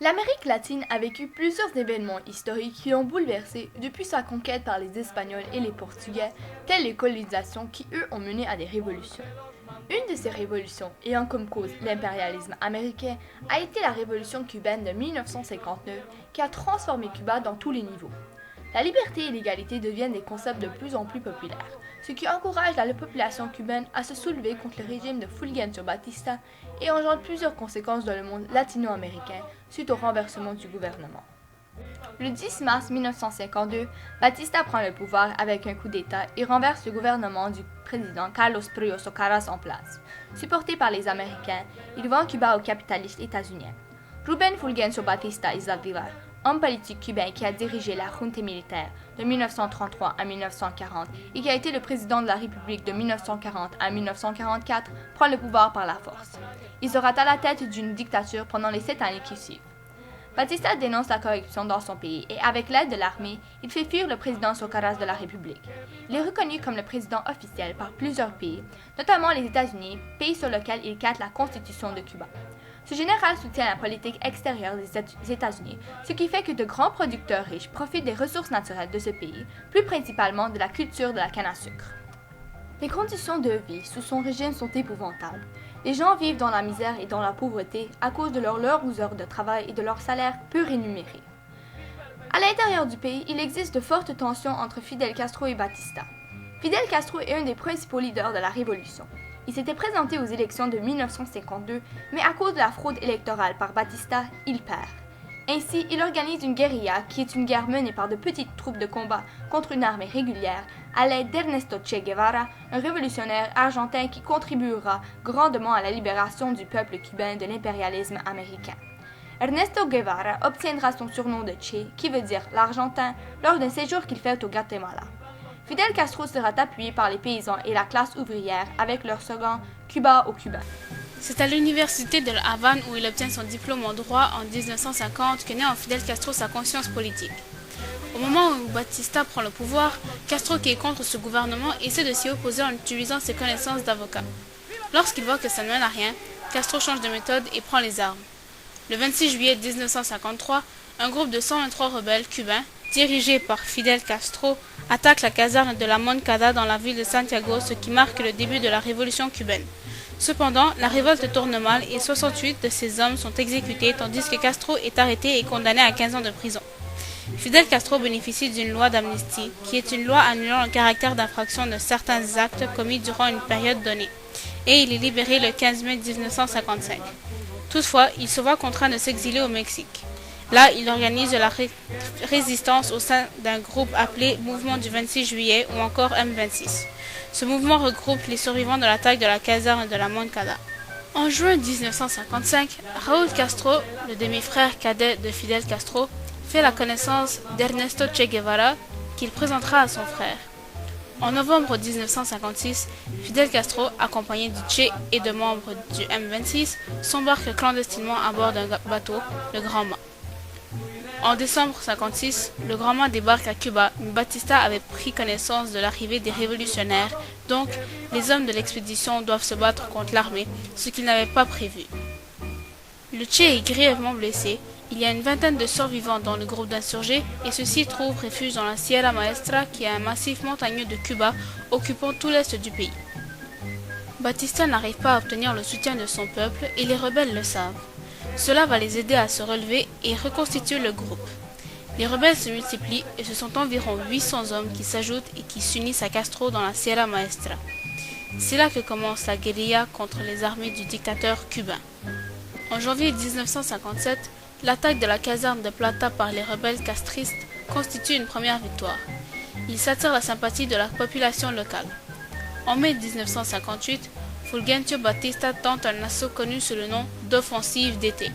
L'Amérique latine a vécu plusieurs événements historiques qui l'ont bouleversée depuis sa conquête par les Espagnols et les Portugais, telles les colonisations qui, eux, ont mené à des révolutions. Une de ces révolutions, ayant comme cause l'impérialisme américain, a été la révolution cubaine de 1959 qui a transformé Cuba dans tous les niveaux. La liberté et l'égalité deviennent des concepts de plus en plus populaires, ce qui encourage la population cubaine à se soulever contre le régime de Fulgencio Batista et engendre plusieurs conséquences dans le monde latino-américain suite au renversement du gouvernement. Le 10 mars 1952, Batista prend le pouvoir avec un coup d'État et renverse le gouvernement du président Carlos Prío Socaras en place. Supporté par les Américains, il vend Cuba aux capitalistes états-uniens. Rubén Fulgencio Batista y Zaldívar, homme politique cubain qui a dirigé la junta militaire de 1933 à 1940 et qui a été le président de la République de 1940 à 1944, prend le pouvoir par la force. Il sera à la tête d'une dictature pendant les 7 années qui suivent. Batista dénonce la corruption dans son pays et, avec l'aide de l'armée, il fait fuir le président Socaras de la République. Il est reconnu comme le président officiel par plusieurs pays, notamment les États-Unis, pays sur lequel il cadre la Constitution de Cuba. Ce général soutient la politique extérieure des États-Unis, ce qui fait que de grands producteurs riches profitent des ressources naturelles de ce pays, plus principalement de la culture de la canne à sucre. Les conditions de vie sous son régime sont épouvantables. Les gens vivent dans la misère et dans la pauvreté à cause de leurs longues heures de travail et de leurs salaires peu rémunérés. À l'intérieur du pays, il existe de fortes tensions entre Fidel Castro et Batista. Fidel Castro est un des principaux leaders de la révolution. Il s'était présenté aux élections de 1952, mais à cause de la fraude électorale par Batista, il perd. Ainsi, il organise une guérilla qui est une guerre menée par de petites troupes de combat contre une armée régulière à l'aide d'Ernesto Che Guevara, un révolutionnaire argentin qui contribuera grandement à la libération du peuple cubain de l'impérialisme américain. Ernesto Guevara obtiendra son surnom de Che, qui veut dire l'Argentin, lors d'un séjour qu'il fait au Guatemala. Fidel Castro sera appuyé par les paysans et la classe ouvrière avec leur slogan « Cuba aux Cubains ». C'est à l'université de La Havane où il obtient son diplôme en droit en 1950 que naît en Fidel Castro sa conscience politique. Au moment où Batista prend le pouvoir, Castro, qui est contre ce gouvernement, essaie de s'y opposer en utilisant ses connaissances d'avocat. Lorsqu'il voit que ça ne mène à rien, Castro change de méthode et prend les armes. Le 26 juillet 1953, un groupe de 123 rebelles cubains, dirigé par Fidel Castro, attaque la caserne de la Moncada dans la ville de Santiago, ce qui marque le début de la révolution cubaine. Cependant, la révolte tourne mal et 68 de ces hommes sont exécutés tandis que Castro est arrêté et condamné à 15 ans de prison. Fidel Castro bénéficie d'une loi d'amnistie, qui est une loi annulant le caractère d'infraction de certains actes commis durant une période donnée, et il est libéré le 15 mai 1955. Toutefois, il se voit contraint de s'exiler au Mexique. Là, il organise la résistance au sein d'un groupe appelé Mouvement du 26 juillet ou encore M26. Ce mouvement regroupe les survivants de l'attaque de la caserne de la Moncada. En juin 1955, Raúl Castro, le demi-frère cadet de Fidel Castro, fait la connaissance d'Ernesto Che Guevara, qu'il présentera à son frère. En novembre 1956, Fidel Castro, accompagné du Che et de membres du M26, s'embarque clandestinement à bord d'un bateau, le Grand Mât. En décembre 1956, le Grand Mât débarque à Cuba, mais Batista avait pris connaissance de l'arrivée des révolutionnaires, donc les hommes de l'expédition doivent se battre contre l'armée, ce qu'ils n'avaient pas prévu. Le Che est grièvement blessé, il y a une vingtaine de survivants dans le groupe d'insurgés et ceux-ci trouvent refuge dans la Sierra Maestra qui est un massif montagneux de Cuba occupant tout l'est du pays. Batista n'arrive pas à obtenir le soutien de son peuple et les rebelles le savent. Cela va les aider à se relever et reconstituer le groupe. Les rebelles se multiplient et ce sont environ 800 hommes qui s'ajoutent et qui s'unissent à Castro dans la Sierra Maestra. C'est là que commence la guérilla contre les armées du dictateur cubain. En janvier 1957, l'attaque de la caserne de Plata par les rebelles castristes constitue une première victoire. Il s'attire la sympathie de la population locale. En mai 1958, Fulgencio Batista tente un assaut connu sous le nom d'offensive d'été.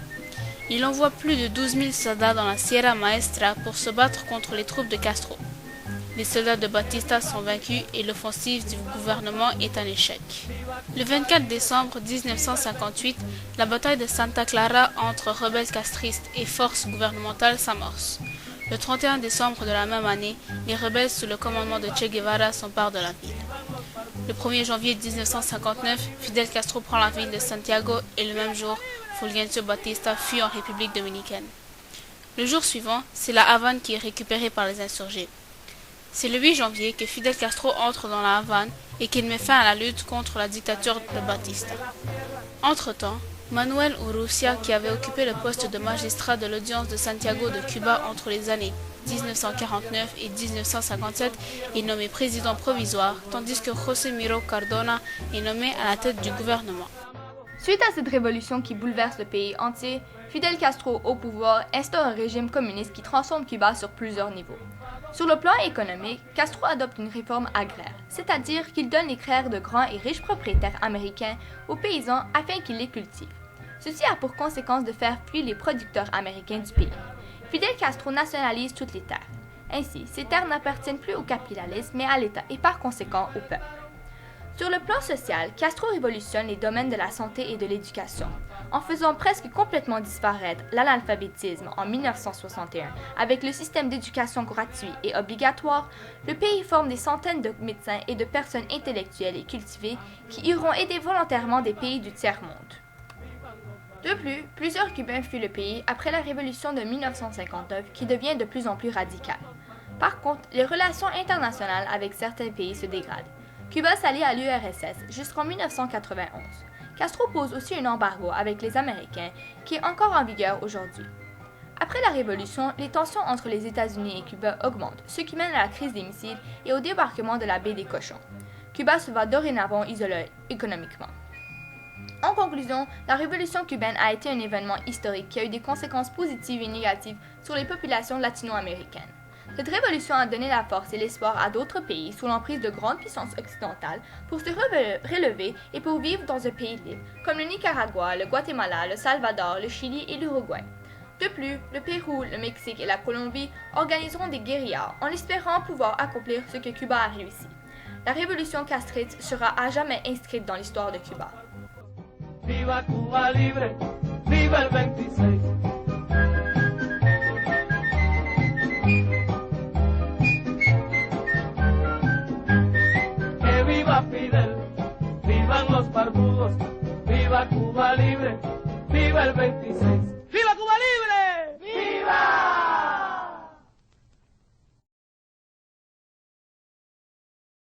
Il envoie plus de 12 000 soldats dans la Sierra Maestra pour se battre contre les troupes de Castro. Les soldats de Batista sont vaincus et l'offensive du gouvernement est un échec. Le 24 décembre 1958, la bataille de Santa Clara entre rebelles castristes et forces gouvernementales s'amorce. Le 31 décembre de la même année, les rebelles sous le commandement de Che Guevara s'emparent de la ville. Le 1er janvier 1959, Fidel Castro prend la ville de Santiago et le même jour, Fulgencio Batista fuit en République dominicaine. Le jour suivant, c'est la Havane qui est récupérée par les insurgés. C'est le 8 janvier que Fidel Castro entre dans la Havane et qu'il met fin à la lutte contre la dictature de Batista. Entre-temps, Manuel Urrutia, qui avait occupé le poste de magistrat de l'audience de Santiago de Cuba entre les années 1949 et 1957, est nommé président provisoire, tandis que José Miro Cardona est nommé à la tête du gouvernement. Suite à cette révolution qui bouleverse le pays entier, Fidel Castro au pouvoir instaure un régime communiste qui transforme Cuba sur plusieurs niveaux. Sur le plan économique, Castro adopte une réforme agraire, c'est-à-dire qu'il donne les terres de grands et riches propriétaires américains aux paysans afin qu'ils les cultivent. Ceci a pour conséquence de faire fuir les producteurs américains du pays. Fidel Castro nationalise toutes les terres. Ainsi, ces terres n'appartiennent plus aux capitalistes mais à l'État et par conséquent au peuple. Sur le plan social, Castro révolutionne les domaines de la santé et de l'éducation, en faisant presque complètement disparaître l'analphabétisme en 1961. Avec le système d'éducation gratuit et obligatoire, le pays forme des centaines de médecins et de personnes intellectuelles et cultivées qui iront aider volontairement des pays du tiers-monde. De plus, plusieurs Cubains fuient le pays après la révolution de 1959 qui devient de plus en plus radicale. Par contre, les relations internationales avec certains pays se dégradent. Cuba s'allie à l'URSS jusqu'en 1991. Castro pose aussi un embargo avec les Américains qui est encore en vigueur aujourd'hui. Après la Révolution, les tensions entre les États-Unis et Cuba augmentent, ce qui mène à la crise des missiles et au débarquement de la baie des Cochons. Cuba se voit dorénavant isolé économiquement. En conclusion, la Révolution cubaine a été un événement historique qui a eu des conséquences positives et négatives sur les populations latino-américaines. Cette révolution a donné la force et l'espoir à d'autres pays sous l'emprise de grandes puissances occidentales pour se relever et pour vivre dans un pays libre, comme le Nicaragua, le Guatemala, le Salvador, le Chili et l'Uruguay. De plus, le Pérou, le Mexique et la Colombie organiseront des guérillas en espérant pouvoir accomplir ce que Cuba a réussi. La révolution castriste sera à jamais inscrite dans l'histoire de Cuba. Viva Cuba libre, viva el 26. Que viva Fidel, vivan los barbudos, viva Cuba libre, viva el 26.